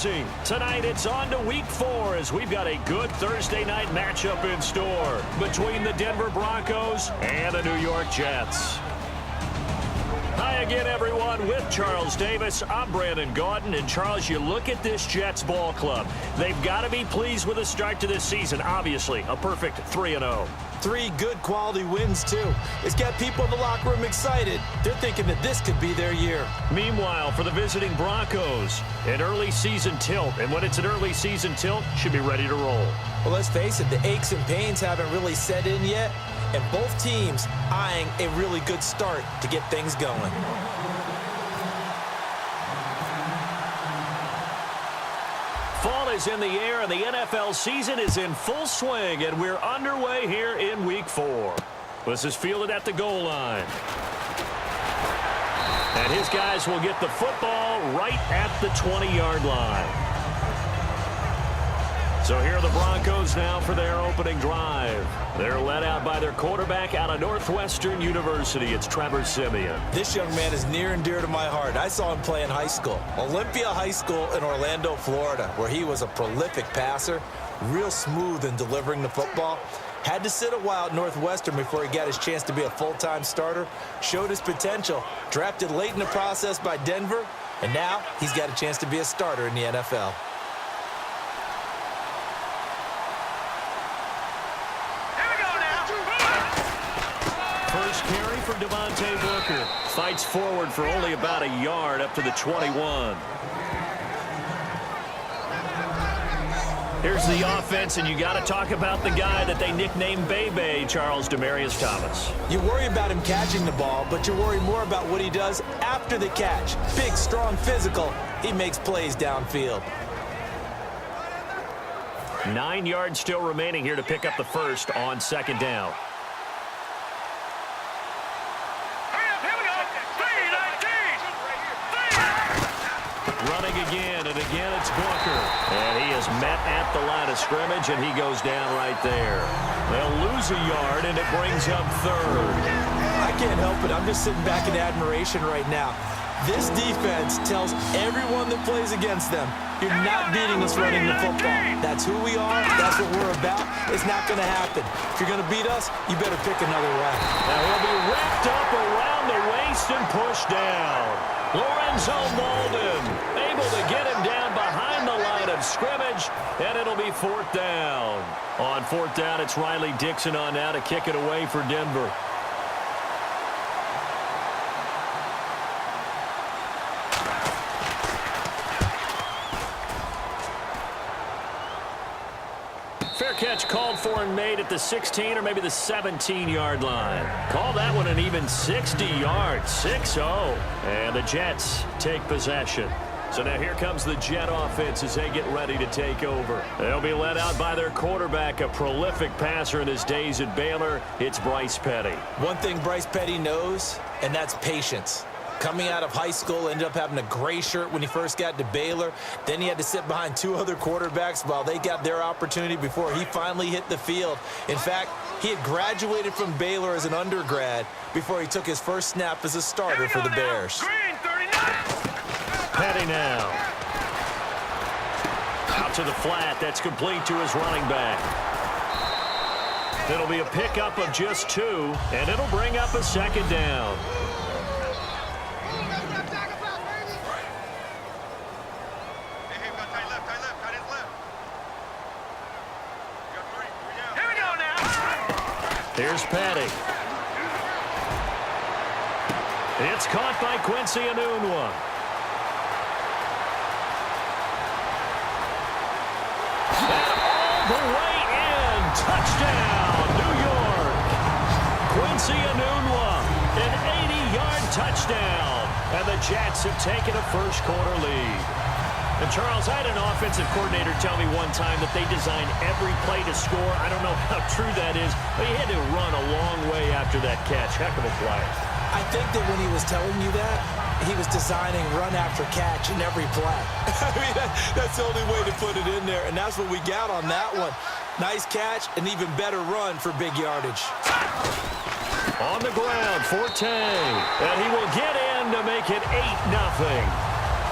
busy. Tonight it's on to Week 4 as we've got a good Thursday night matchup in store between the Denver Broncos and the New York Jets. Hi again, everyone. With Charles Davis, I'm Brandon Gaudin. And, Charles, you look at this Jets ball club. They've got to be pleased with the start to this season. Obviously, a perfect 3-0. 3 good quality wins, too. It's got people in the locker room excited. They're thinking that this could be their year. Meanwhile, for the visiting Broncos, an early season tilt. And when it's an early season tilt, should be ready to roll. Well, let's face it, the aches and pains haven't really set in yet. And both teams eyeing a really good start to get things going. Fall is in the air, and the NFL season is in full swing, and we're underway here in Week 4. This is fielded at the goal line. And his guys will get the football right at the 20-yard line. So here are the Broncos now for their opening drive. They're led out by their quarterback out of Northwestern University. It's Trevor Siemian. This young man is near and dear to my heart. I saw him play in high school. Olympia High School in Orlando, Florida, where he was a prolific passer, real smooth in delivering the football. Had to sit a while at Northwestern before he got his chance to be a full-time starter. Showed his potential. Drafted late in the process by Denver. And now he's got a chance to be a starter in the NFL. First carry for Devontae Booker. Fights forward for only about a yard up to the 21. Here's the offense, and you got to talk about the guy that they nicknamed Bebe, Charles Demaryius Thomas. You worry about him catching the ball, but you worry more about what he does after the catch. Big, strong, physical. He makes plays downfield. 9 yards still remaining here to pick up the first on second down. Running again, and again it's Booker. And he is met at the line of scrimmage, and he goes down right there. They'll lose a yard, and it brings up third. I can't help it. I'm just sitting back in admiration right now. This defense tells everyone that plays against them, you're not beating us running the football. That's who we are. That's what we're about. It's not going to happen. If you're going to beat us, you better pick another way. Now he'll be wrapped up around the waist and pushed down. Lorenzo Molden able to get him down behind the line of scrimmage, and it'll be fourth down. On fourth down, it's Riley Dixon on now to kick it away for Denver. Fair catch called for and made at the 16 or maybe the 17-yard line. Call that one an even 60 yards, 6-0. And the Jets take possession. So now here comes the Jet offense as they get ready to take over. They'll be led out by their quarterback, a prolific passer in his days at Baylor. It's Bryce Petty. One thing Bryce Petty knows, and that's patience. Coming out of high school, ended up having a gray shirt when he first got to Baylor. Then he had to sit behind 2 other quarterbacks while they got their opportunity before he finally hit the field. In fact, he had graduated from Baylor as an undergrad before he took his first snap as a starter for the Bears. Petty now. Out to the flat. That's complete to his running back. It'll be a pickup of just 2, and it'll bring up a second down. Here's Petty. It's caught by Quincy Enunwa. And all the way in. Touchdown, New York. Quincy Enunwa, an 80-yard touchdown. And the Jets have taken a first-quarter lead. And, Charles, I had an offensive coordinator tell me one time that they design every play to score. I don't know how true that is, but he had to run a long way after that catch. Heck of a play. I think that when he was telling you that, he was designing run after catch in every play. I mean, that's the only way to put it in there, and that's what we got on that one. Nice catch, an even better run for big yardage. On the ground, Forte, and he will get in to make it 8-0.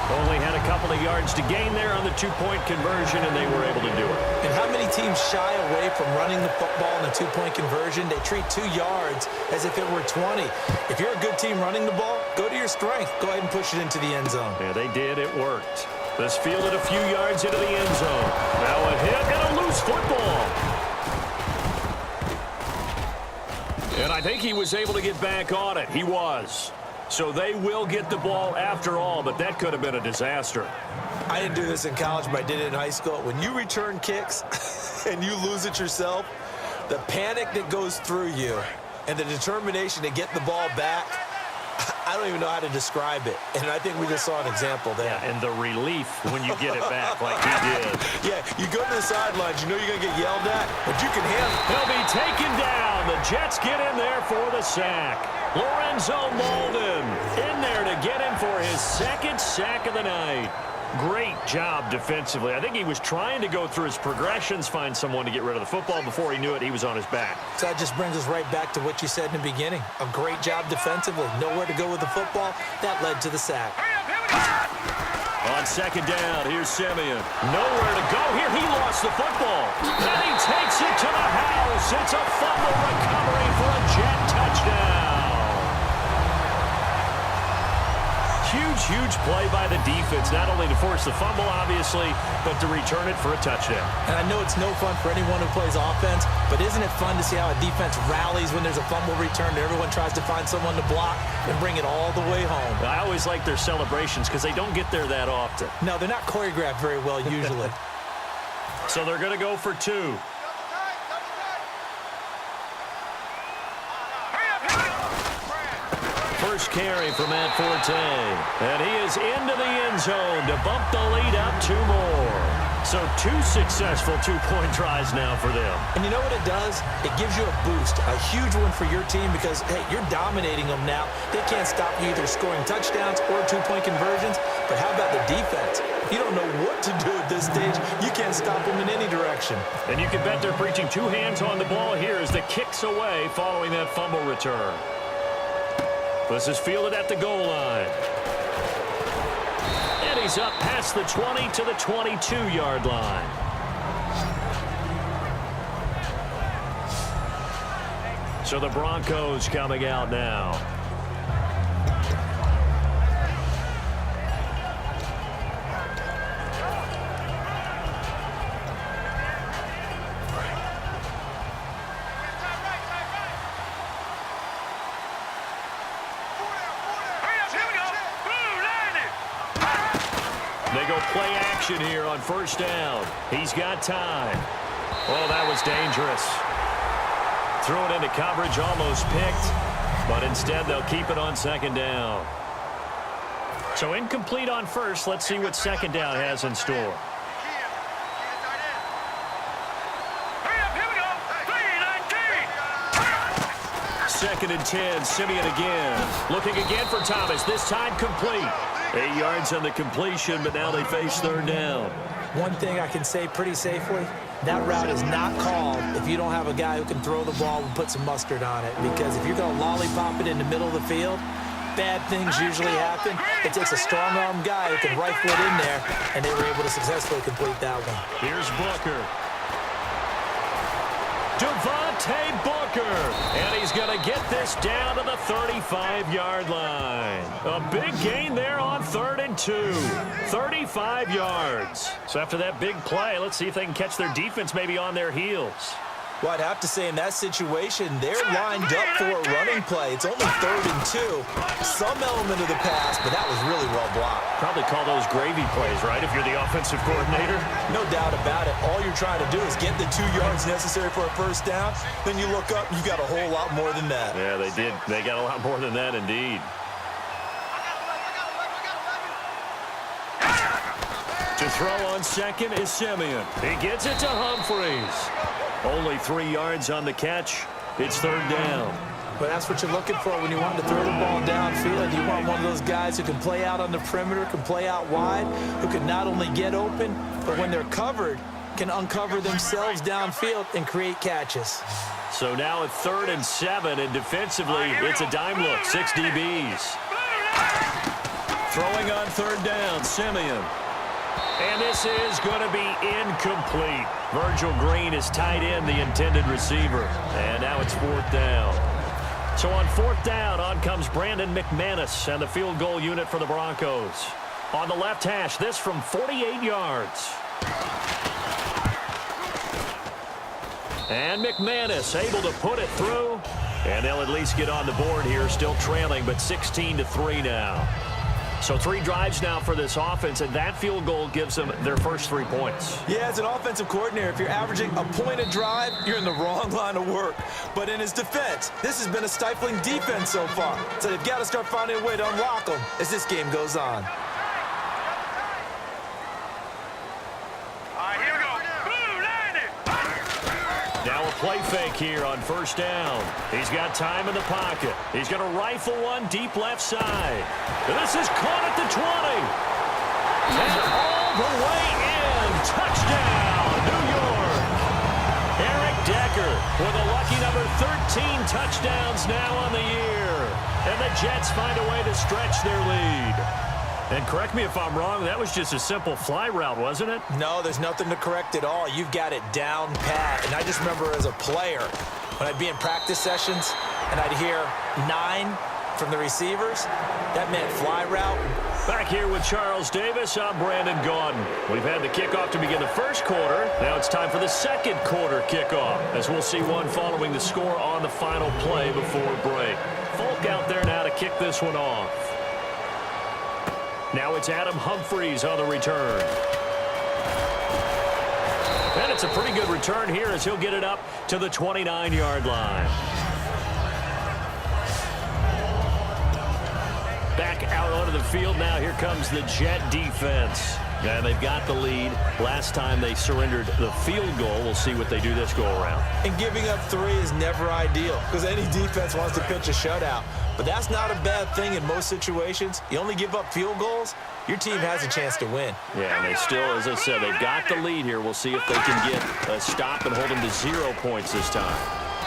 Only had a couple of yards to gain there on the two-point conversion, and they were able to do it. And how many teams shy away from running the football in a two-point conversion? They treat 2 yards as if it were 20. If you're a good team running the ball, go to your strength. Go ahead and push it into the end zone. Yeah, they did. It worked. This fielded a few yards into the end zone. Now a hit and a loose football. And I think he was able to get back on it. He was. So they will get the ball after all, but that could have been a disaster. I didn't do this in college, but I did it in high school. When you return kicks and you lose it yourself, the panic that goes through you and the determination to get the ball back, I don't even know how to describe it. And I think we just saw an example there. Yeah, and the relief when you get it back like he did. Yeah, you go to the sidelines, you know you're going to get yelled at, but you can handle it. He'll be taken down. The Jets get in there for the sack. Lorenzo Molden in there to get him for his second sack of the night. Great job defensively. I think he was trying to go through his progressions, find someone to get rid of the football. Before he knew it, he was on his back. So that just brings us right back to what you said in the beginning. A great job defensively. Nowhere to go with the football. That led to the sack. On second down, here's Simeon. Nowhere to go here. He lost the football. And he takes it to the house. It's a fumble recovery for a Jet touchdown. Huge play by the defense, not only to force the fumble, obviously, but to return it for a touchdown. And I know it's no fun for anyone who plays offense, but isn't it fun to see how a defense rallies when there's a fumble return and everyone tries to find someone to block and bring it all the way home? I always like their celebrations because they don't get there that often. No, they're not choreographed very well usually. So they're going to go for 2. First carry for Matt Forte. And he is into the end zone to bump the lead up 2 more. So 2 successful two-point tries now for them. And you know what it does? It gives you a boost, a huge one for your team because, hey, you're dominating them now. They can't stop you either scoring touchdowns or two-point conversions. But how about the defense? You don't know what to do at this stage. You can't stop them in any direction. And you can bet they're preaching 2 hands on the ball here as the kick's away following that fumble return. This is fielded at the goal line. And he's up past the 20 to the 22-yard line. So the Broncos coming out now. They go play action here on first down. He's got time. Oh, that was dangerous. Threw it into coverage, almost picked, but instead they'll keep it on second down. So incomplete on first. Let's see what second down has in store. Second and 10, Simeon again. Looking again for Thomas, this time complete. 8 yards on the completion, but now they face third down. One thing I can say pretty safely, that route is not called if you don't have a guy who can throw the ball and put some mustard on it. Because if you're going to lollipop it in the middle of the field, bad things usually happen. It takes a strong-arm guy who can rifle it in there, and they were able to successfully complete that one. Here's Booker. Devontae Booker. And he's going to get this down to the 35-yard line. A big gain there on 3rd and 2. 35 yards. So after that big play, let's see if they can catch their defense maybe on their heels. Well, I'd have to say in that situation, they're lined up for a running play. It's only 3rd and 2. Some element of the pass, but that was really well blocked. Probably call those gravy plays, right, if you're the offensive coordinator? No doubt about it. All you're trying to do is get the 2 yards necessary for a first down. Then you look up, you got a whole lot more than that. Yeah, they did. They got a lot more than that, indeed. To throw on second is Simeon. He gets it to Humphries. Only 3 yards on the catch. It's 3rd down. But that's what you're looking for when you want to throw the ball downfield. You want one of those guys who can play out on the perimeter, can play out wide, who can not only get open, but when they're covered, can uncover themselves downfield and create catches. So now it's 3rd and 7, and defensively, it's a dime look. 6 DBs. Throwing on third down, Simeon. And this is going to be incomplete. Virgil Green is tied in, the intended receiver. And now it's fourth down. So on fourth down, on comes Brandon McManus and the field goal unit for the Broncos. On the left hash, this from 48 yards. And McManus able to put it through. And they'll at least get on the board here, still trailing, but 16-3 now. So 3 drives now for this offense, and that field goal gives them their first 3 points. Yeah, as an offensive coordinator, if you're averaging a point a drive, you're in the wrong line of work. But in his defense, this has been a stifling defense so far. So they've got to start finding a way to unlock them as this game goes on. Now a play fake here on first down. He's got time in the pocket. He's going to rifle one deep left side. This is caught at the 20. And all the way in. Touchdown, New York. Eric Decker with a lucky number 13 touchdowns now on the year. And the Jets find a way to stretch their lead. And correct me if I'm wrong, that was just a simple fly route, wasn't it? No, there's nothing to correct at all. You've got it down pat. And I just remember as a player, when I'd be in practice sessions and I'd hear 9 from the receivers, that meant fly route. Back here with Charles Davis, I'm Brandon Gaudin. We've had the kickoff to begin the first quarter. Now it's time for the second quarter kickoff, as we'll see one following the score on the final play before break. Folk out there now to kick this one off. Now it's Adam Humphries on the return. And it's a pretty good return here as he'll get it up to the 29-yard line. Back out onto the field now. Here comes the Jet defense. And they've got the lead. Last time they surrendered the field goal. We'll see what they do this go-around. And giving up 3 is never ideal because any defense wants to pitch a shutout. But that's not a bad thing in most situations. You only give up field goals, your team has a chance to win. Yeah, and they still, as I said, they've got the lead here. We'll see if they can get a stop and hold them to 0 points this time.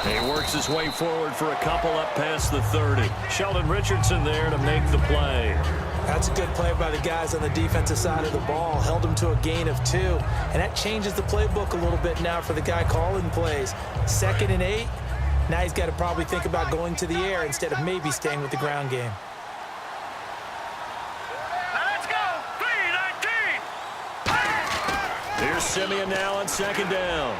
He works his way forward for a couple up past the 30. Sheldon Richardson there to make the play. That's a good play by the guys on the defensive side of the ball. Held them to a gain of 2. And that changes the playbook a little bit now for the guy calling plays. 2nd and 8. Now he's got to probably think about going to the air instead of maybe staying with the ground game. Let's go! 3-19! Here's Simeon now on second down.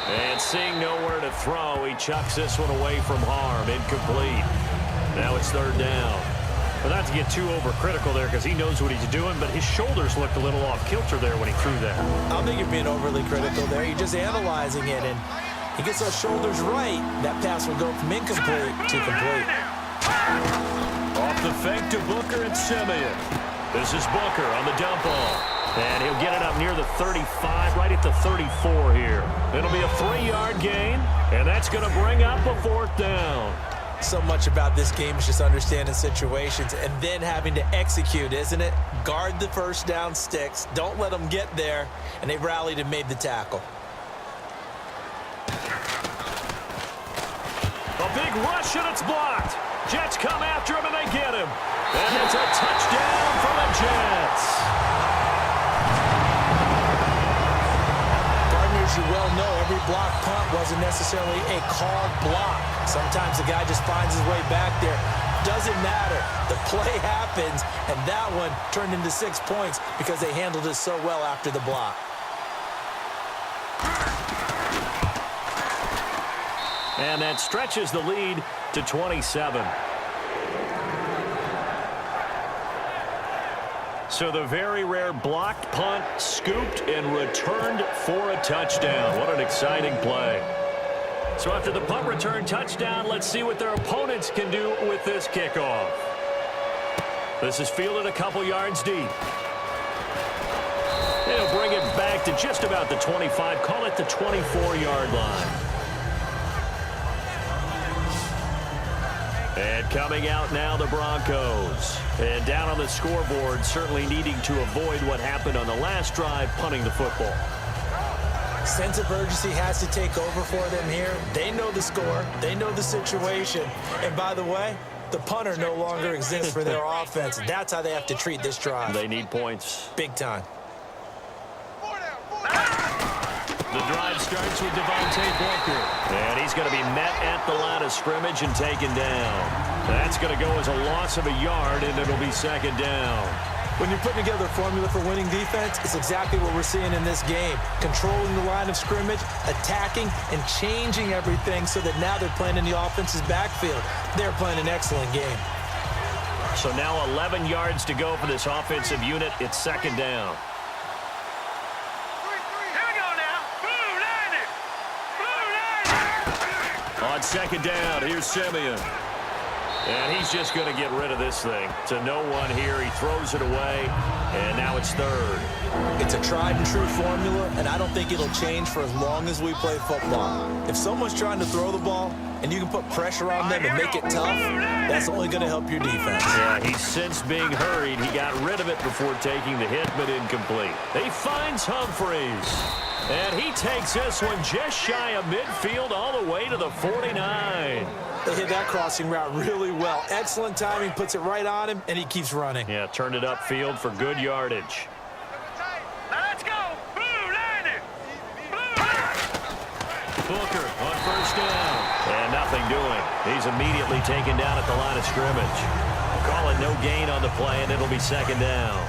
And seeing nowhere to throw, he chucks this one away from harm. Incomplete. Now it's third down. But not to get too overcritical there because he knows what he's doing, but his shoulders looked a little off kilter there when he threw that. I don't think you're being overly critical there. You're just analyzing it, and he gets those shoulders right. That pass will go from incomplete to complete. Off the fake to Booker and Simeon. This is Booker on the dump off. And he'll get it up near the 35, right at the 34 here. It'll be a 3-yard gain, and that's going to bring up a fourth down. So much about this game is just understanding situations and then having to execute, isn't it? Guard the first down sticks. Don't let them get there. And they rallied and made the tackle. A big rush, and it's blocked. Jets come after him, and they get him. And it's a touchdown for the Jets. As you well know, every block punt wasn't necessarily a called block. Sometimes the guy just finds his way back there. Doesn't matter. The play happens, and that one turned into 6 points because they handled it so well after the block. And that stretches the lead to 27. So the very rare blocked punt, scooped and returned for a touchdown. What an exciting play. So after the punt return touchdown, let's see what their opponents can do with this kickoff. This is fielded a couple yards deep. They'll bring it back to just about the 25, call it the 24-yard line. And coming out now, the Broncos. And down on the scoreboard, certainly needing to avoid what happened on the last drive, punting the football. Sense of urgency has to take over for them here. They know the score. They know the situation. And by the way, The punter no longer exists for their offense. That's how they have to treat this drive. They need points. Big time. The drive starts with Devontae Booker. And he's going to be met at the line of scrimmage and taken down. That's going to go as a loss of a yard, and it'll be second down. When you're putting together a formula for winning defense, it's exactly what we're seeing in this game. Controlling the line of scrimmage, attacking, and changing everything so that now they're playing in the offense's backfield. They're playing an excellent game. So now 11 yards to go for this offensive unit. It's second down. On second down, here's Simeon. And he's just going to get rid of this thing. To no one here. He throws it away, and now it's third. It's a tried-and-true formula, and I don't think it'll change for as long as we play football. If someone's trying to throw the ball, and you can put pressure on them and make it tough, that's only going to help your defense. Yeah, he's since being hurried. He got rid of it before taking the hit, but incomplete. He finds Humphreys. And he takes this one just shy of midfield all the way to the 49. They hit that crossing route really well. Excellent timing, puts it right on him, and he keeps running. Yeah, turned it upfield for good yardage. Now let's go. Blue line. Booker on first down. And nothing doing. He's immediately taken down at the line of scrimmage. Call it no gain on the play, and it'll be second down.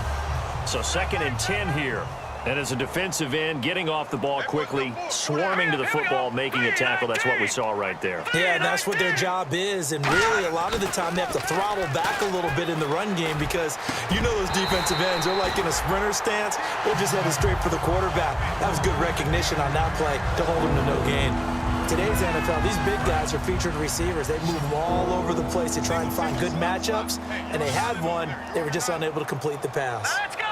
So second and 10 here. And as a defensive end, getting off the ball quickly, swarming to the football, making a tackle, that's what we saw right there. Yeah, and that's what their job is. And really, a lot of the time, they have to throttle back a little bit in the run game because you know those defensive ends are like in a sprinter stance. They're just headed straight for the quarterback. That was good recognition on that play to hold him to no gain. Today's NFL, these big guys are featured receivers. They move them all over the place to try and find good matchups, and they had one. They were just unable to complete the pass. Let's go.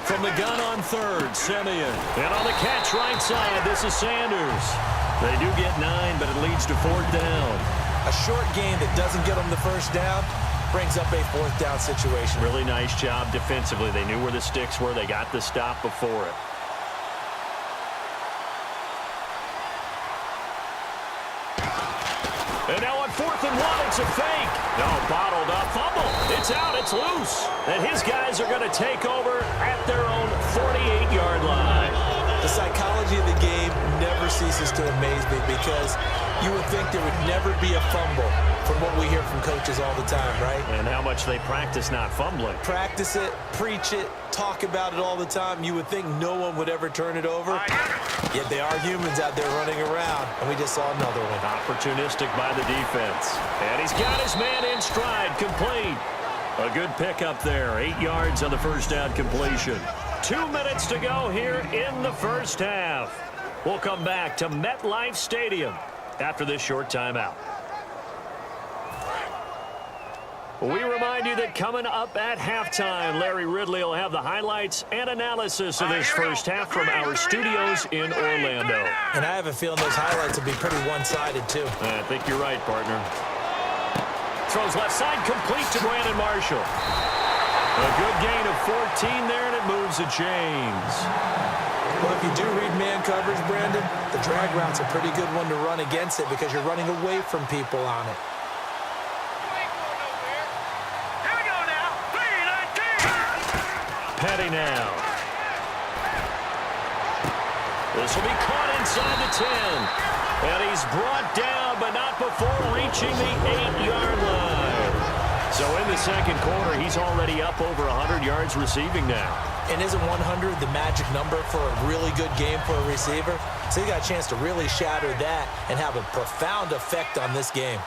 From the gun on third, Simeon. And on the catch right side, this is Sanders. They do get 9, but it leads to fourth down. A short game that doesn't get them the first down brings up a fourth down situation. Really nice job defensively. They knew where the sticks were. They got the stop before it. And now on 4th and 1, it's a fake. No, bottled up fumble. It's out, it's loose. And his guys are going to take over at their own 48-yard line. The psychology of the game never ceases to amaze me because you would think there would never be a fumble from what we hear from coaches all the time, right? And how much they practice not fumbling. Practice it, preach it, talk about it all the time. You would think no one would ever turn it over. Yet they are humans out there running around, and we just saw another one. Opportunistic by the defense. And he's got his man in stride, complete. A good pickup there, 8 yards on the first down completion. 2 minutes to go here in the first half. We'll come back to MetLife Stadium after this short timeout. We remind you that coming up at halftime, Larry Ridley will have the highlights and analysis of this first half from our studios in Orlando. And I have a feeling those highlights will be pretty one-sided, too. I think you're right, partner. Throws left side, complete to Brandon Marshall. A good gain of 14 there, and it moves the chains. Well, if you do read man coverage, Brandon, the drag route's a pretty good one to run against it because you're running away from people on it. Petty now. This will be caught inside the 10. And he's brought down, but not before reaching the 8-yard line. So in the second quarter, he's already up over 100 yards receiving now. And isn't 100 the magic number for a really good game for a receiver? So he got a chance to really shatter that and have a profound effect on this game.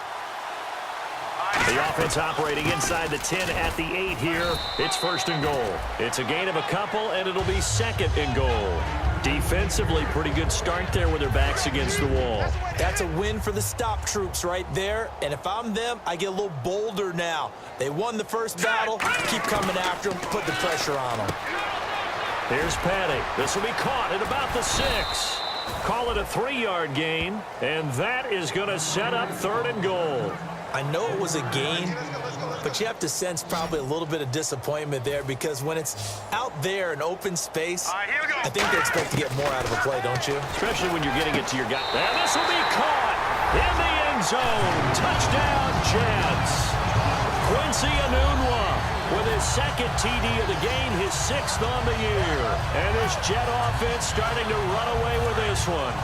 The offense operating inside the 10 at the 8 here. It's first and goal. It's a gain of a couple, and it'll be second and goal. Defensively, pretty good start there with their backs against the wall. That's a win for the stop troops right there. And if I'm them, I get a little bolder now. They won the first battle. Keep coming after them. Put the pressure on them. Here's Petty. This will be caught at about the 6. Call it a 3-yard gain, and that is going to set up third and goal. I know it was a gain, but you have to sense probably a little bit of disappointment there because when it's out there in open space, I think they expect to get more out of a play, don't you? Especially when you're getting it to your guy. And this will be caught in the end zone. Touchdown, Jets. Quincy Enunwa with his second TD of the game, his 6th on the year. And this Jet offense starting to run away with this one.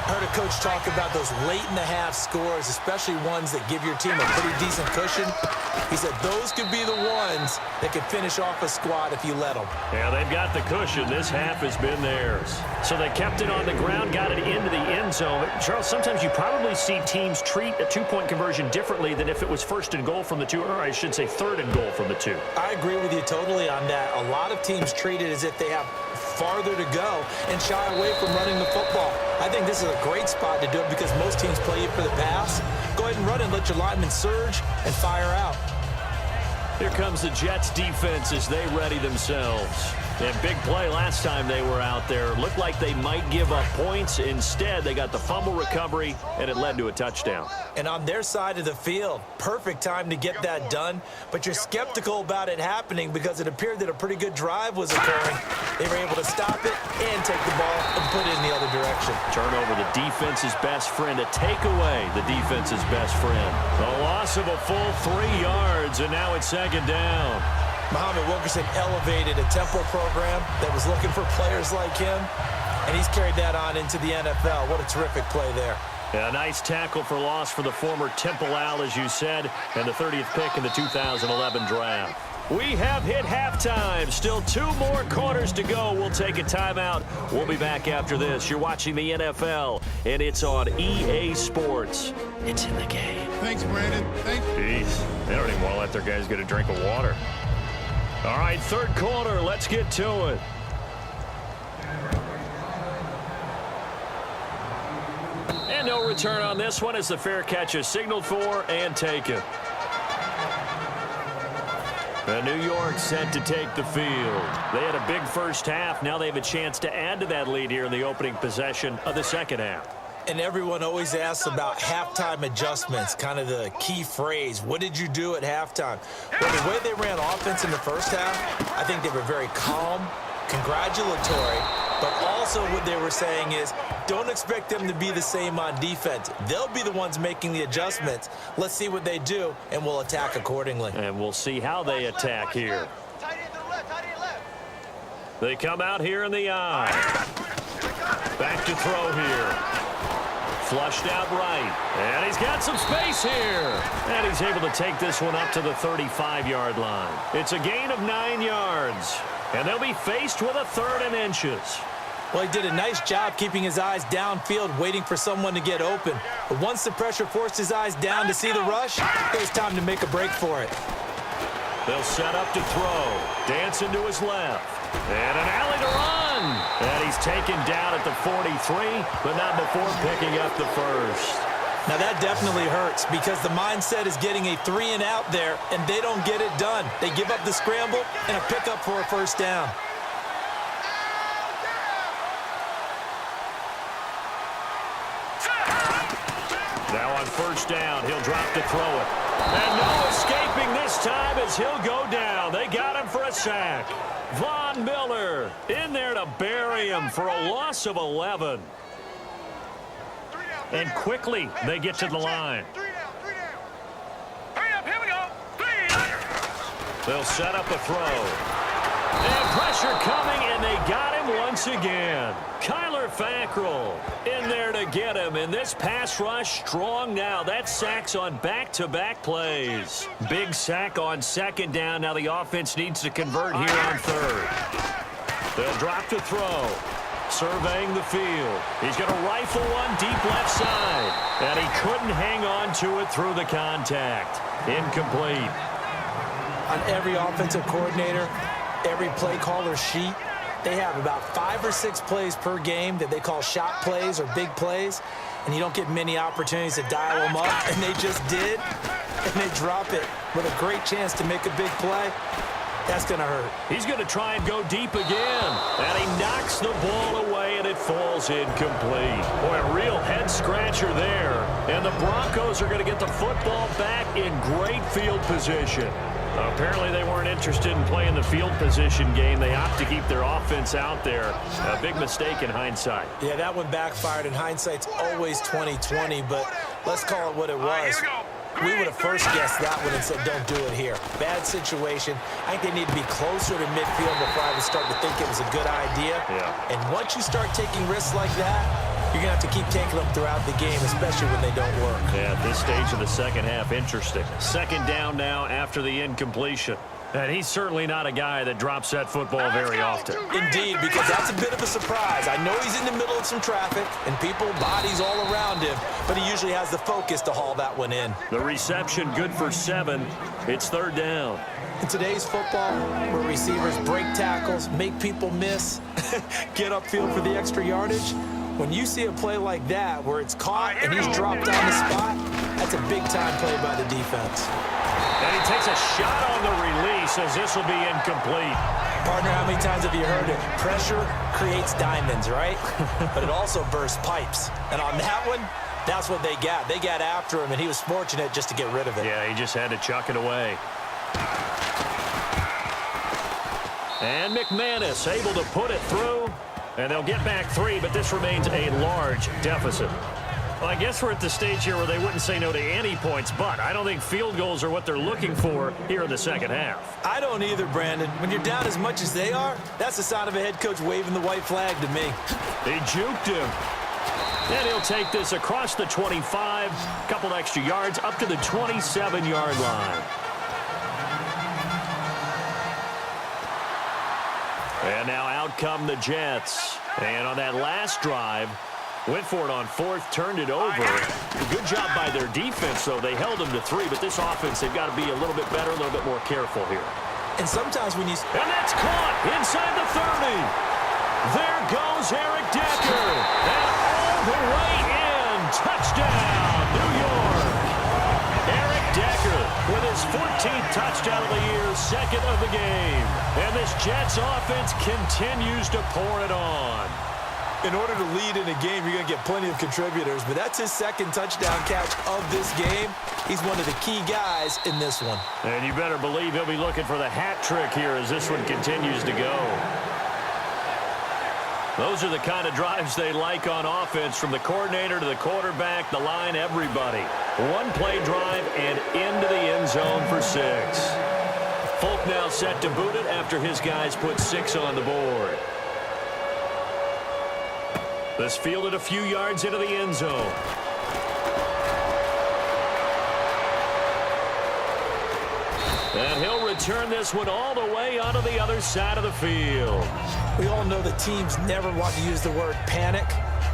Heard a coach talk about those late-in-the-half scores, especially ones that give your team a pretty decent cushion. He said those could be the ones that could finish off a squad if you let them. Yeah, they've got the cushion. This half has been theirs. So they kept it on the ground, got it into the end zone. Charles, sometimes you probably see teams treat a two-point conversion differently than if it was first and goal from the two, or I should say third and goal from the two. I agree with you totally on that. A lot of teams treat it as if they have farther to go and shy away from running the football. I think this is a great spot to do it because most teams play you for the pass. Go ahead and run and let your linemen surge and fire out. Here comes the Jets defense as they ready themselves. And big play last time they were out there. Looked like they might give up points. Instead, they got the fumble recovery, and it led to a touchdown. And on their side of the field, perfect time to get that done. But you're skeptical about it happening because it appeared that a pretty good drive was occurring. They were able to stop it and take the ball and put it in the other direction. Turnover, the defense's best friend. A takeaway, the defense's best friend. A loss of a full 3 yards, and now it's second down. Muhammad Wilkerson elevated a Temple program that was looking for players like him, and he's carried that on into the NFL. What a terrific play there. Yeah, a nice tackle for loss for the former Temple Owl, as you said, and the 30th pick in the 2011 draft. We have hit halftime. Still 2 more quarters to go. We'll take a timeout. We'll be back after this. You're watching the NFL, and it's on EA Sports. It's in the game. Thanks, Brandon. Thanks. Jeez, they don't even want to let their guys get a drink of water. All right, third quarter. Let's get to it. And no return on this one as the fair catch is signaled for and taken. And New York set to take the field. They had a big first half. Now they have a chance to add to that lead here in the opening possession of the second half. And everyone always asks about halftime adjustments, kind of the key phrase. What did you do at halftime? Well, the way they ran offense in the first half, I think they were very calm, congratulatory, but also what they were saying is don't expect them to be the same on defense. They'll be the ones making the adjustments. Let's see what they do, and we'll attack accordingly. And we'll see how they attack here. They come out here in the eye. Back to throw here. Flushed out right. And he's got some space here. And he's able to take this one up to the 35-yard line. It's a gain of 9 yards. And they'll be faced with a 3rd and inches. Well, he did a nice job keeping his eyes downfield, waiting for someone to get open. But once the pressure forced his eyes down to see the rush, it was time to make a break for it. They'll set up to throw. Dancing to his left. And an alley to run. And he's taken down at the 43, but not before picking up the first. Now that definitely hurts because the mindset is getting a 3-and-out there, and they don't get it done. They give up the scramble and a pickup for a first down. Now on first down, he'll drop to throw it. And no escaping this time as he'll go down. They got him for a sack. Von Miller in there to bury him for a loss of 11. And quickly, they get to the line. Hurry up, here we go. 3. They'll set up a throw. And pressure coming, and they got him once again. Kyler Fackrell in there to get him, and this pass rush strong now. That sack's on back-to-back plays. Big sack on second down. Now the offense needs to convert here on third. They'll drop to throw. Surveying the field. He's going to rifle one deep left side. And he couldn't hang on to it through the contact. Incomplete. On every offensive coordinator, every play caller sheet, they have about 5 or 6 plays per game that they call shot plays or big plays, and you don't get many opportunities to dial them up, and they just did, and they drop it with a great chance to make a big play. That's going to hurt. He's going to try and go deep again, and he knocks the ball away, and it falls incomplete. Boy, a real head-scratcher there, and the Broncos are going to get the football back in great field position. Apparently they weren't interested in playing the field position game. They opt to keep their offense out there. A big mistake in hindsight. Yeah, that one backfired, and hindsight's always 20/20, but let's call it what it was. Here we go. We would have first guessed that one and said, don't do it here. Bad situation. I think they need to be closer to midfield before I would start to think it was a good idea. Yeah. And once you start taking risks like that, you're going to have to keep taking them throughout the game, especially when they don't work. Yeah, at this stage of the second half, interesting. Second down now after the incompletion. And he's certainly not a guy that drops that football very often. Indeed, because that's a bit of a surprise. I know he's in the middle of some traffic and people, bodies all around him, but he usually has the focus to haul that one in. The reception good for 7. It's third down. In today's football, where receivers break tackles, make people miss, get upfield for the extra yardage, when you see a play like that where it's caught and he's dropped on the spot, that's a big-time play by the defense. And he takes a shot on the release as this will be incomplete. Partner, how many times have you heard it? Pressure creates diamonds, right? But it also bursts pipes. And on that one, that's what they got. They got after him, and he was fortunate just to get rid of it. Yeah, he just had to chuck it away. And McManus able to put it through. And they'll get back 3, but this remains a large deficit. Well, I guess we're at the stage here where they wouldn't say no to any points, but I don't think field goals are what they're looking for here in the second half. I don't either, Brandon. When you're down as much as they are, that's the sign of a head coach waving the white flag to me. They juked him. And he'll take this across the 25, couple extra yards, up to the 27-yard line. And now out come the Jets. And on that last drive, went for it on 4th, turned it over. Good job by their defense, though. They held them to 3, but this offense, they've got to be a little bit better, a little bit more careful here. And sometimes when you... And that's caught inside the 30. There goes Eric Decker. And all the way in. Touchdown, New York. Eric Decker with his 14th touchdown of the year, 2nd of the game. And this Jets offense continues to pour it on. In order to lead in a game, you're going to get plenty of contributors, but that's his 2nd touchdown catch of this game. He's one of the key guys in this one. And you better believe he'll be looking for the hat trick here as this one continues to go. Those are the kind of drives they like on offense, from the coordinator to the quarterback, the line, everybody. One-play drive and into the end zone for 6. Folk now set to boot it after his guys put 6 on the board. This fielded a few yards into the end zone. And he'll return this one all the way onto the other side of the field. We all know the teams never want to use the word panic,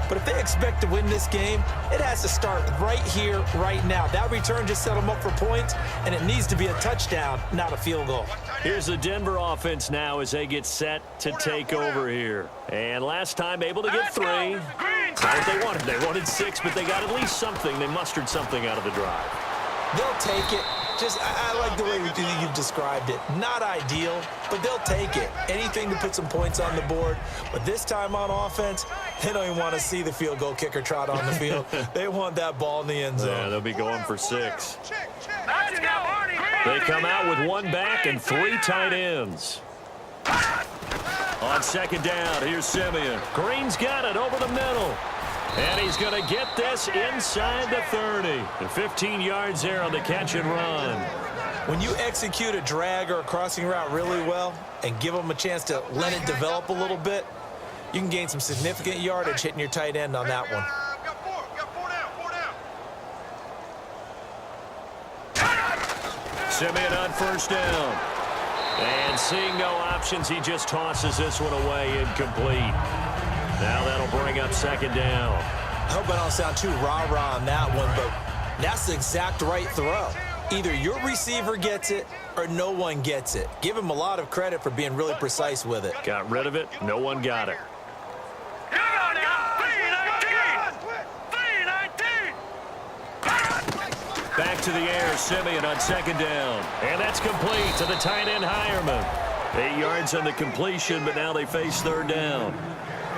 but if they expect to win this game, it has to start right here, right now. That return just set them up for points, and it needs to be a touchdown, not a field goal. Here's the Denver offense now as they get set to take over here. And last time able to get 3. Not what they wanted. They wanted 6, but they got at least something. They mustered something out of the drive. They'll take it. I like the way you've described it. Not ideal, but they'll take it. Anything to put some points on the board. But this time on offense, they don't even want to see the field goal kicker trot on the field. They want that ball in the end zone. Yeah, they'll be going for 6. They come out with 1 back and 3 tight ends. On 2nd down, here's Simeon. Green's got it over the middle. And he's going to get this inside the 30. And 15 yards there on the catch and run. When you execute a drag or a crossing route really well and give them a chance to let it develop a little bit, you can gain some significant yardage hitting your tight end on that one. Simeon on 1st down. And seeing no options, he just tosses this one away, incomplete. Now that'll bring up 2nd down. I hope I don't sound too rah-rah on that one, but that's the exact right throw. Either your receiver gets it or no one gets it. Give him a lot of credit for being really precise with it. Got rid of it. No one got it. Back to the air, Simeon on 2nd down. And that's complete to the tight end, Hireman. 8 yards on the completion, but now they face 3rd down.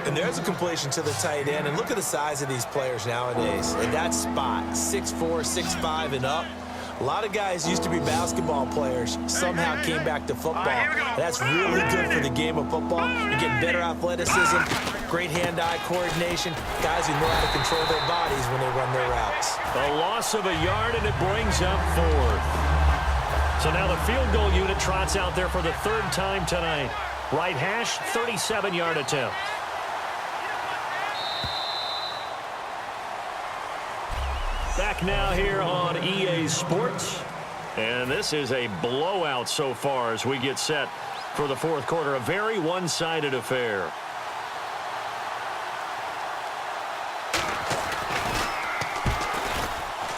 And there's a completion to the tight end. And look at the size of these players nowadays. At that spot, 6'4", 6'5", and up. A lot of guys used to be basketball players, somehow came back to football. That's really good for the game of football. You get better athleticism, great hand-eye coordination, guys who know how to control their bodies when they run their routes. A loss of a yard, and it brings up fourth. So now the field goal unit trots out there for the third time tonight. Right hash, 37-yard attempt. Back now here on EA Sports. And this is a blowout so far as we get set for the fourth quarter. A very one-sided affair.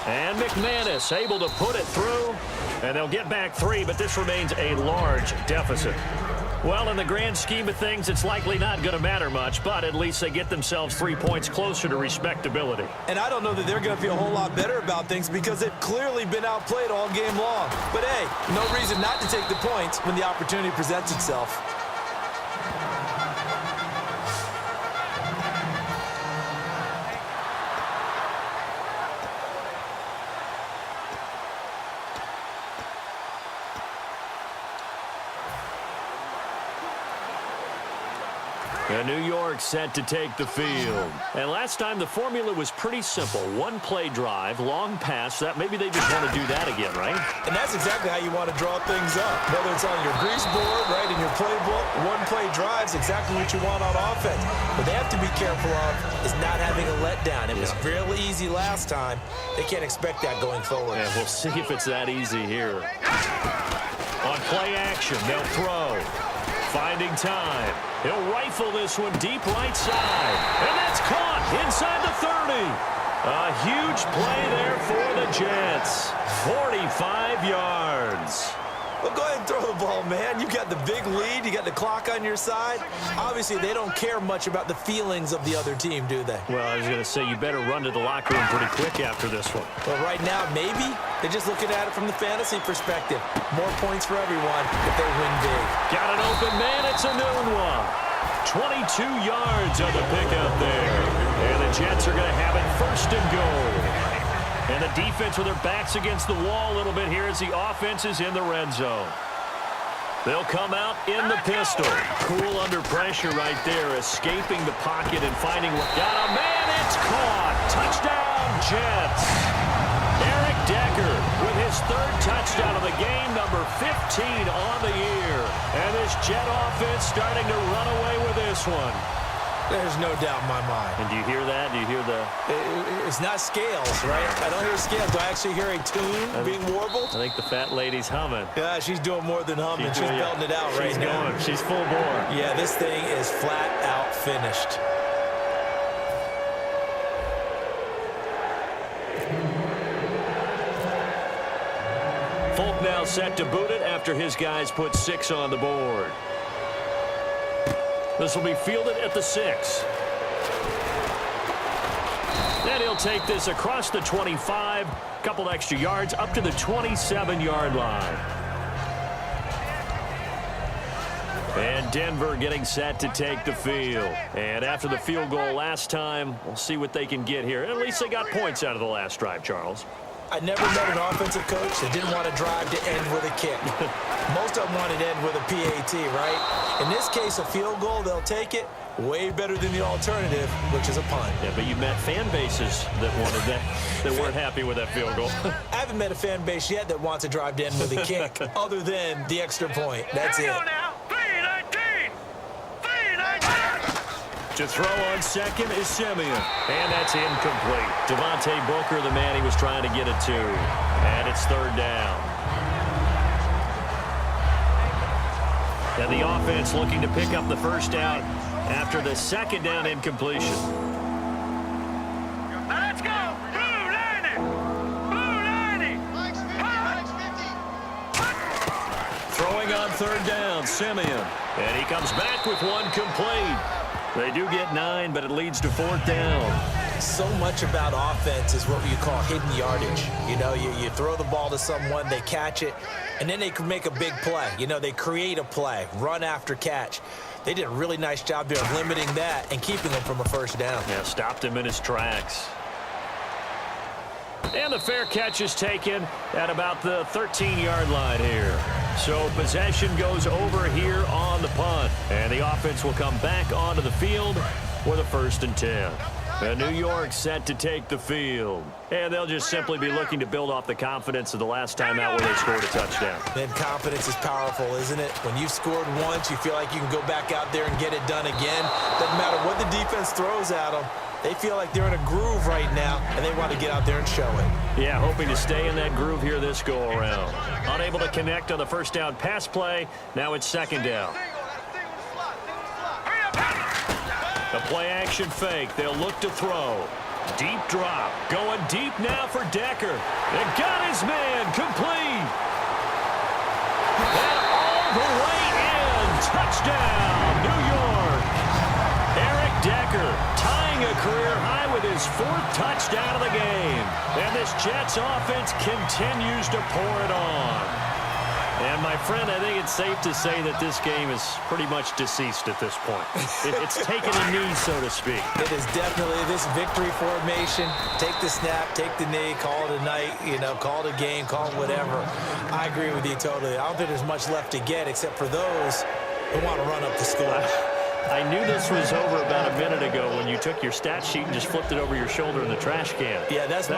And McManus able to put it through. And they'll get back 3, but this remains a large deficit. Well, in the grand scheme of things, it's likely not going to matter much, but at least they get themselves 3 points closer to respectability. And I don't know that they're going to feel a whole lot better about things because they've clearly been outplayed all game long. But, hey, no reason not to take the points when the opportunity presents itself. And New York set to take the field. And last time the formula was pretty simple. One play drive, long pass. That maybe they just want to do that again, right? And that's exactly how you want to draw things up. Whether it's on your grease board, right, in your playbook, one play drive is exactly what you want on offense. What they have to be careful of is not having a letdown. It was fairly easy last time. They can't expect that going forward. And we'll see if it's that easy here. On play action, they'll throw. Finding time. He'll rifle this one deep right side. And that's caught inside the 30. A huge play there for the Jets. 45 yards. Well, go ahead and throw the ball, man. You got the big lead. You got the clock on your side. Obviously, they don't care much about the feelings of the other team, do they? Well, I was going to say, you better run to the locker room pretty quick after this one. Well, right now, maybe they're just looking at it from the fantasy perspective. More points for everyone if they win big. Got an open man. It's a noon one. 22 yards on the pickup there. And the Jets are going to have it first and goal. And the defense with their backs against the wall a little bit here as the offense is in the red zone. They'll come out in the pistol. Cool under pressure right there, escaping the pocket and finding what got a man. It's caught. Touchdown, Jets. Eric Decker with his third touchdown of the game, number 15 on the year. And this Jet offense starting to run away with this one. There's no doubt in my mind. And do you hear that? Do you hear the... It's not scales, right? I don't hear scales. Do I actually hear a tune being warbled? I think the fat lady's humming. Yeah, she's doing more than humming. She's belting it out right now. She's full bore. Yeah, this thing is flat out finished. Folk now set to boot it after his guys put 6 on the board. This will be fielded at the 6. And he'll take this across the 25. Couple extra yards up to the 27-yard line. And Denver getting set to take the field. And after the field goal last time, we'll see what they can get here. At least they got points out of the last drive, Charles. I never met an offensive coach that didn't want to drive to end with a kick. Most of them wanted to end with a PAT, right? In this case, a field goal, they'll take it. Way better than the alternative, which is a punt. Yeah, but you met fan bases that wanted that, that weren't happy with that field goal. I haven't met a fan base yet that wants to drive to end with a kick, other than the extra point. That's it. Now. 3-19. 3-19. To throw on second is Simeon. And that's incomplete. Devontae Booker, the man he was trying to get it to. And it's third down. And the offense looking to pick up the first down after the second down incompletion. Let's go. Blue 90. Blue 90. Throwing on third down, Simeon. And he comes back with one complete. They do get 9, but it leads to fourth down. So much about offense is what you call hidden yardage. You know, you throw the ball to someone, they catch it, and then they can make a big play. You know, they create a play, run after catch. They did a really nice job there of limiting that and keeping him from a first down. Yeah, stopped him in his tracks. And the fair catch is taken at about the 13-yard line here. So possession goes over here on the punt. And the offense will come back onto the field with a 1st and 10. And New York set to take the field. And they'll just simply be looking to build off the confidence of the last time out where they scored a touchdown. And confidence is powerful, isn't it? When you've scored once, you feel like you can go back out there and get it done again. Doesn't matter what the defense throws at them. They feel like they're in a groove right now, and they want to get out there and show it. Yeah, hoping to stay in that groove here this go-around. Unable to connect on the first down pass play. Now it's 2nd down. The play-action fake. They'll look to throw. Deep drop. Going deep now for Decker. And got his man complete. And all the way in. Touchdown, New York. Eric Decker tying a career high with his 4th touchdown of the game. And this Jets offense continues to pour it on. And, my friend, I think it's safe to say that this game is pretty much deceased at this point. It's taken a knee, so to speak. It is definitely this victory formation. Take the snap, take the knee, call it a night, call it a game, call it whatever. I agree with you totally. I don't think there's much left to get except for those who want to run up the score. I knew this was over about a minute ago when you took your stat sheet and just flipped it over your shoulder in the trash can. Yeah, that's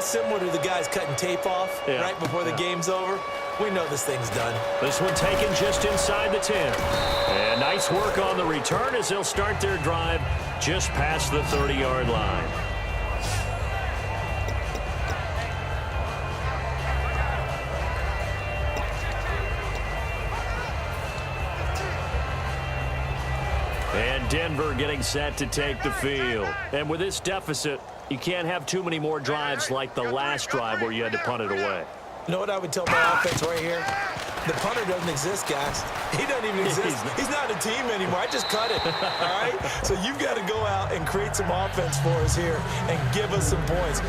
similar to the guys cutting tape off right before the game's over. We know this thing's done. This one taken just inside the 10. And nice work on the return as they'll start their drive just past the 30-yard line. And Denver getting set to take the field. And with this deficit, you can't have too many more drives like the last drive where you had to punt it away. You know what I would tell my offense right here? The punter doesn't exist, guys. He doesn't even exist. He's not a team anymore. I just cut it, all right? So you've got to go out and create some offense for us here and give us some points.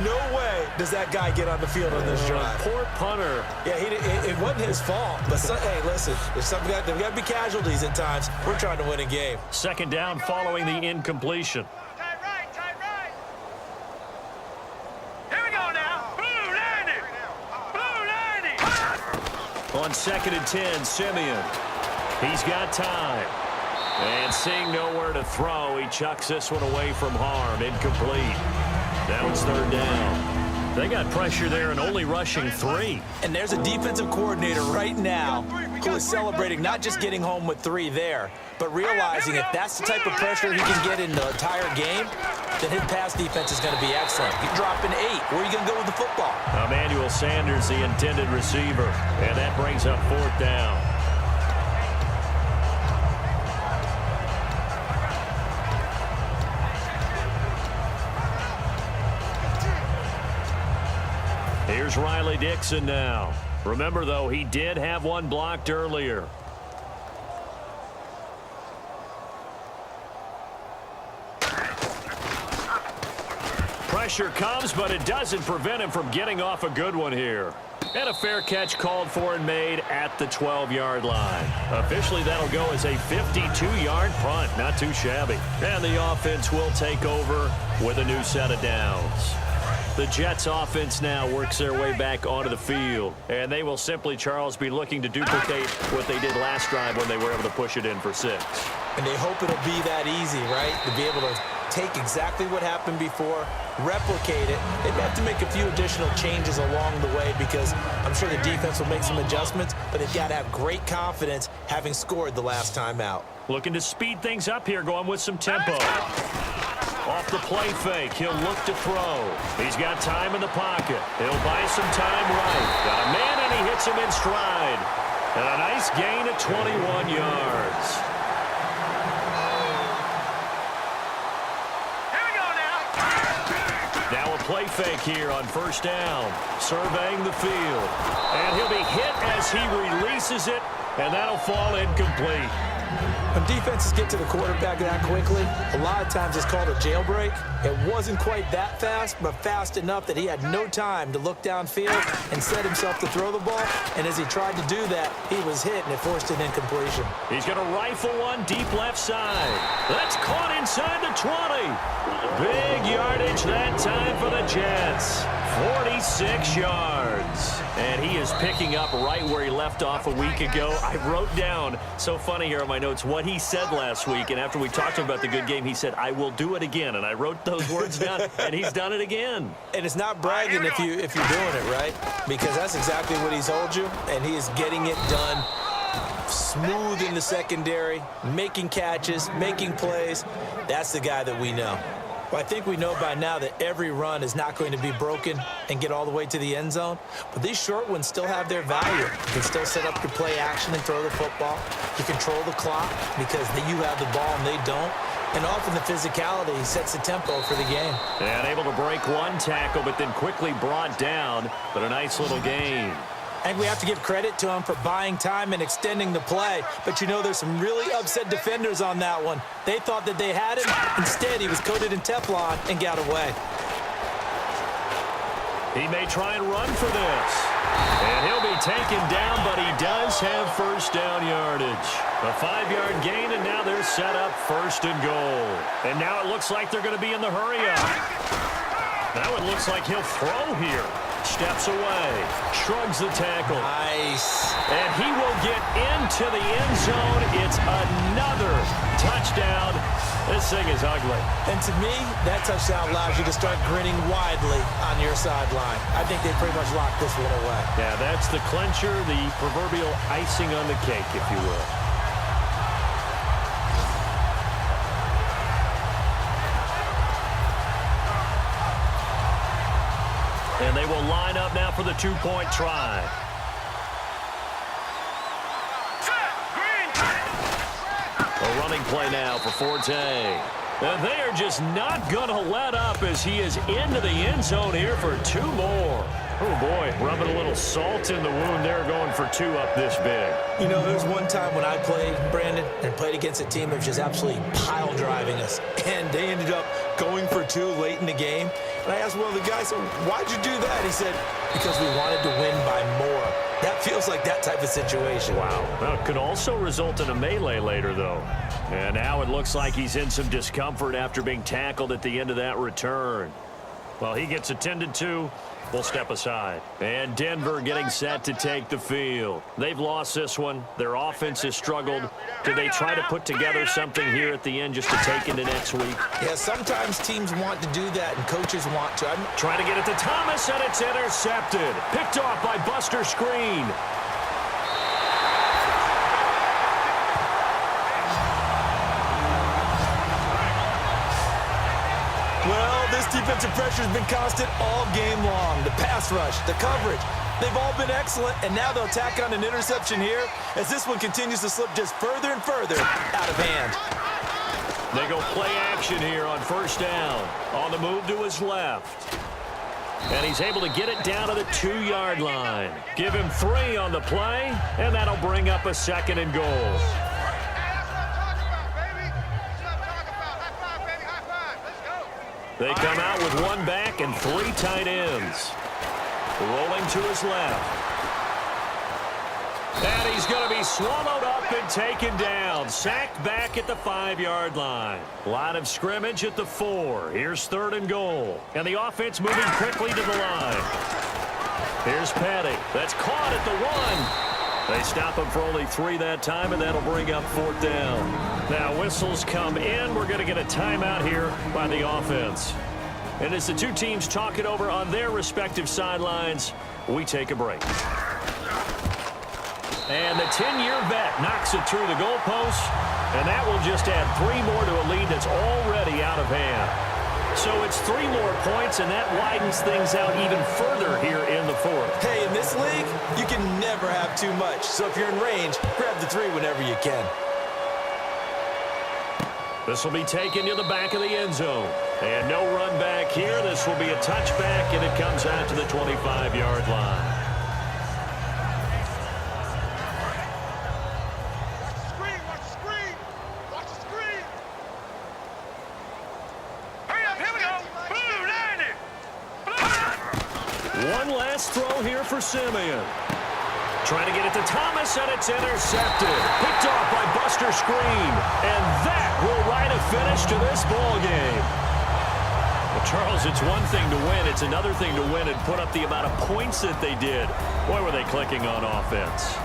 No way does that guy get on the field on this drive. Poor punter. Yeah, it wasn't his fault. But, hey, listen, there's got to be casualties at times. We're trying to win a game. 2nd down following the incompletion. On 2nd and 10, Simeon. He's got time. And seeing nowhere to throw, he chucks this one away from harm. Incomplete. Now it's 3rd down. They got pressure there and only rushing 3. And there's a defensive coordinator right now who is celebrating not just getting home with 3 there, but realizing if that's the type of pressure he can get in the entire game, then his pass defense is going to be excellent. You're dropping 8. Where are you going to go with the football? Emmanuel Sanders, the intended receiver. And that brings up 4th down. Here's Riley Dixon now. Remember, though, he did have one blocked earlier. Pressure comes, but it doesn't prevent him from getting off a good one here. And a fair catch called for and made at the 12-yard line. Officially, that'll go as a 52-yard punt. Not too shabby. And the offense will take over with a new set of downs. The Jets offense now works their way back onto the field. And they will simply, Charles, be looking to duplicate what they did last drive when they were able to push it in for 6. And they hope it'll be that easy, right? To be able to take exactly what happened before, replicate it. They may have to make a few additional changes along the way because I'm sure the defense will make some adjustments, but they've got to have great confidence having scored the last time out. Looking to speed things up here, going with some tempo. Off the play fake, he'll look to throw. He's got time in the pocket. He'll buy some time right. Got a man, and he hits him in stride. And a nice gain of 21 yards. Here we go now. Now a play fake here on 1st down. Surveying the field. And he'll be hit as he releases it, and that'll fall incomplete. When defenses get to the quarterback that quickly, a lot of times it's called a jailbreak. It wasn't quite that fast, but fast enough that he had no time to look downfield and set himself to throw the ball. And as he tried to do that, he was hit, and it forced an incompletion. He's going to rifle one deep left side. That's caught inside the 20. Big yardage that time for the Jets. 46 yards. And he is picking up right where he left off a week ago. I wrote down, so funny here on my notes, what he said last week. And after we talked to him about the good game, he said, I will do it again. And I wrote those words down, and he's done it again. And it's not bragging if you're doing it, right? Because that's exactly what he's told you, and he is getting it done. Smooth in the secondary, making catches, making plays. That's the guy that we know. Well, I think we know by now that every run is not going to be broken and get all the way to the end zone. But these short ones still have their value. You can still set up your play action and throw the football. You control the clock because you have the ball and they don't. And often the physicality sets the tempo for the game. And able to break one tackle, but then quickly brought down. But a nice little gain. I think we have to give credit to him for buying time and extending the play. But you know, there's some really upset defenders on that one. They thought that they had him. Instead, he was coated in Teflon and got away. He may try and run for this. And he'll be taken down, but he does have first down yardage. A 5-yard gain, and now they're set up first and goal. And now it looks like they're going to be in the hurry-up. Now it looks like he'll throw here. Steps away, shrugs the tackle. Nice. And he will get into the end zone. It's another touchdown. This thing is ugly. And to me, that touchdown allows you to start grinning widely on your sideline. I think they pretty much locked this one away. Yeah, that's the clincher, the proverbial icing on the cake, if you will. And they will line up now for the two-point try. A running play now for Forte. And they are just not going to let up as he is into the end zone here for two more. Oh, boy, rubbing a little salt in the wound there, going for two up this big. You know, there was one time when I played, Brandon, and played against a team that was just absolutely pile driving us. And they ended up going for two late in the game. And I asked one of the guys, why'd you do that? He said, because we wanted to win by more. That feels like that type of situation. Wow. Well, it could also result in a melee later, though. And now it looks like he's in some discomfort after being tackled at the end of that return. Well, he gets attended to. We'll step aside. And Denver getting set to take the field. They've lost this one. Their offense has struggled. Do they try to put together something here at the end just to take into next week? Yeah, sometimes teams want to do that and coaches want to. Trying to get it to Thomas, and it's intercepted. Picked off by Buster Screen. Well, this defensive pressure has been constant all game long. The pass rush, the coverage, they've all been excellent, and now they'll tack on an interception here as this one continues to slip just further and further out of hand. They go play action here on first down. On the move to his left. And he's able to get it down to the 2-yard line. Give him 3 on the play, and that'll bring up a second and goal. They come out with one back and 3 tight ends. Rolling to his left. And he's going to be swallowed up and taken down. Sacked back at the 5-yard line. Line of scrimmage at the 4. Here's 3rd and goal. And the offense moving quickly to the line. Here's Petty. That's caught at the 1. They stop him for only 3 that time, and that'll bring up 4th down. Now whistles come in. We're going to get a timeout here by the offense. And as the two teams talk it over on their respective sidelines, we take a break. And the 10-year vet knocks it through the goalpost, and that will just add 3 more to a lead that's already out of hand. So it's 3 more points, and that widens things out even further here in the 4th. Hey, in this league, you can never have too much. So if you're in range, grab the 3 whenever you can. This will be taken to the back of the end zone. And no run back here. This will be a touchback, and it comes out to the 25-yard line. One last throw here for Simeon. Trying to get it to Thomas, and it's intercepted. Picked off by Buster Screen. And that will write a finish to this ball game. Well, Charles, it's one thing to win. It's another thing to win and put up the amount of points that they did. Boy, were they clicking on offense.